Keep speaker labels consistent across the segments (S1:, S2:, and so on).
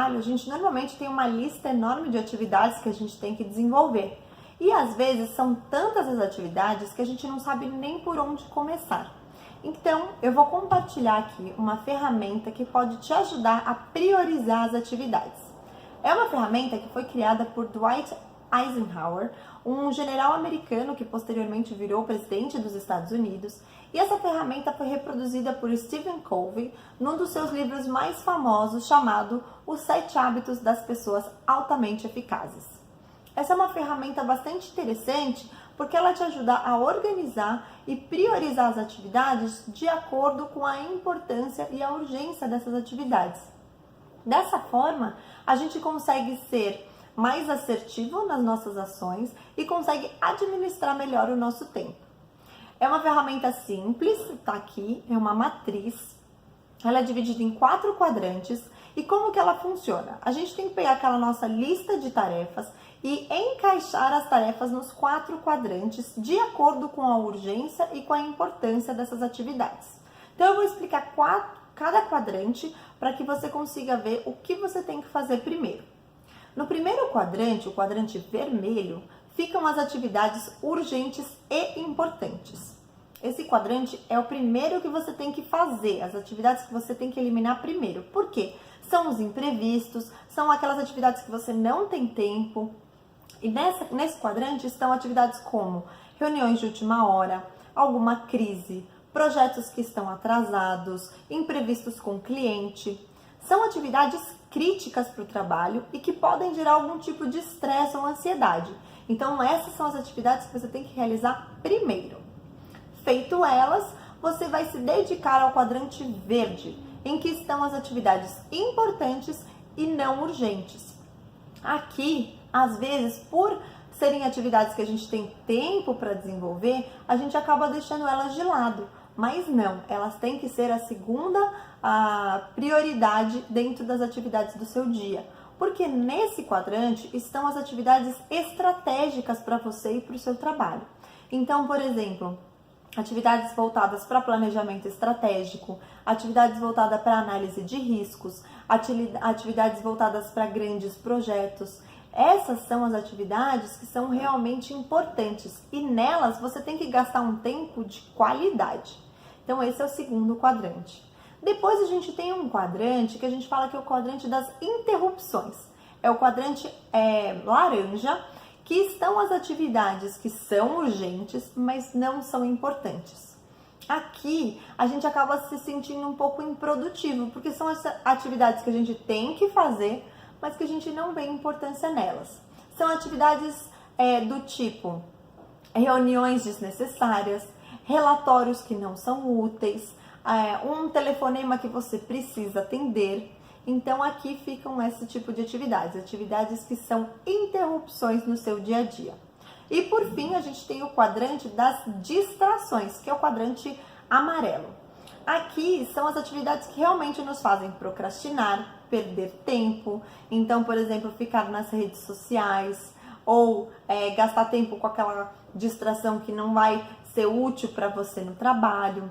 S1: trabalho, a gente normalmente tem uma lista enorme de atividades que a gente tem que desenvolver. E às vezes são tantas as atividades que a gente não sabe nem por onde começar. Então, eu vou compartilhar aqui uma ferramenta que pode te ajudar a priorizar as atividades. É uma ferramenta que foi criada por Dwight Eisenhower, um general americano que posteriormente virou presidente dos Estados Unidos, e essa ferramenta foi reproduzida por Stephen Covey num dos seus livros mais famosos, chamado Os 7 Hábitos das Pessoas Altamente Eficazes. Essa é uma ferramenta bastante interessante porque ela te ajuda a organizar e priorizar as atividades de acordo com a importância e a urgência dessas atividades. Dessa forma, a gente consegue ser mais assertivo nas nossas ações e consegue administrar melhor o nosso tempo. É uma ferramenta simples, tá aqui, é uma matriz. Ela é dividida em 4 quadrantes. E como que ela funciona? A gente tem que pegar aquela nossa lista de tarefas e encaixar as tarefas nos 4 quadrantes de acordo com a urgência e com a importância dessas atividades. Então eu vou explicar cada quadrante para que você consiga ver o que você tem que fazer primeiro. No primeiro quadrante, o quadrante vermelho, ficam as atividades urgentes e importantes. Esse quadrante é o primeiro que você tem que fazer, as atividades que você tem que eliminar primeiro. Por quê? São os imprevistos, são aquelas atividades que você não tem tempo. E nesse quadrante estão atividades como reuniões de última hora, alguma crise, projetos que estão atrasados, imprevistos com o cliente. São atividades críticas para o trabalho e que podem gerar algum tipo de estresse ou ansiedade. Então, essas são as atividades que você tem que realizar primeiro. Feito elas, você vai se dedicar ao quadrante verde, em que estão as atividades importantes e não urgentes. Aqui, às vezes, por serem atividades que a gente tem tempo para desenvolver, a gente acaba deixando elas de lado. Mas não, elas têm que ser a segunda prioridade dentro das atividades do seu dia. Porque nesse quadrante estão as atividades estratégicas para você e para o seu trabalho. Então, por exemplo, atividades voltadas para planejamento estratégico, atividades voltadas para análise de riscos, atividades voltadas para grandes projetos. Essas são as atividades que são realmente importantes e nelas você tem que gastar um tempo de qualidade. Então esse é o segundo quadrante. Depois a gente tem um quadrante que a gente fala que é o quadrante das interrupções. É o quadrante laranja, que estão as atividades que são urgentes, mas não são importantes. Aqui a gente acaba se sentindo um pouco improdutivo, porque são as atividades que a gente tem que fazer, mas que a gente não vê importância nelas. São atividades do tipo reuniões desnecessárias, relatórios que não são úteis, um telefonema que você precisa atender. Então aqui ficam esse tipo de atividades que são interrupções no seu dia a dia. E por fim a gente tem o quadrante das distrações, que é o quadrante amarelo. Aqui são as atividades que realmente nos fazem procrastinar, perder tempo. Então, por exemplo, ficar nas redes sociais ou gastar tempo com aquela distração que não vai ser útil para você no trabalho.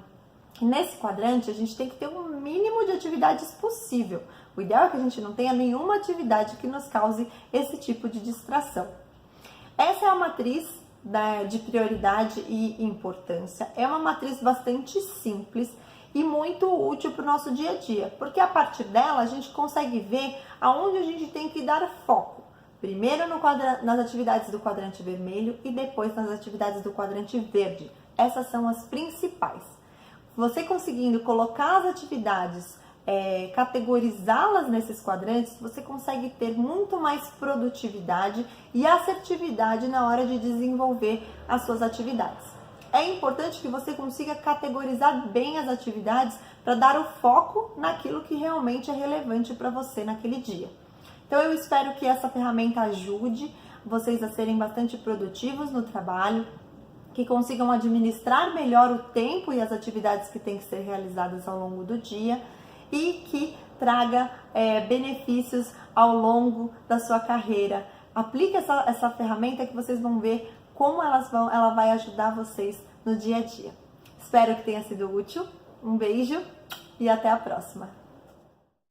S1: Nesse quadrante, a gente tem que ter um mínimo de atividades possível. O ideal é que a gente não tenha nenhuma atividade que nos cause esse tipo de distração. Essa é a matriz de prioridade e importância. É uma matriz bastante simples e muito útil para o nosso dia a dia, porque a partir dela a gente consegue ver aonde a gente tem que dar foco. Primeiro nas atividades do quadrante vermelho e depois nas atividades do quadrante verde. Essas são as principais. Você conseguindo colocar as atividades, categorizá-las nesses quadrantes, você consegue ter muito mais produtividade e assertividade na hora de desenvolver as suas atividades. É importante que você consiga categorizar bem as atividades para dar o foco naquilo que realmente é relevante para você naquele dia. Então eu espero que essa ferramenta ajude vocês a serem bastante produtivos no trabalho, que consigam administrar melhor o tempo e as atividades que têm que ser realizadas ao longo do dia e que traga benefícios ao longo da sua carreira. Aplique essa ferramenta que vocês vão ver como ela vai ajudar vocês no dia a dia. Espero que tenha sido útil. Um beijo e até a próxima!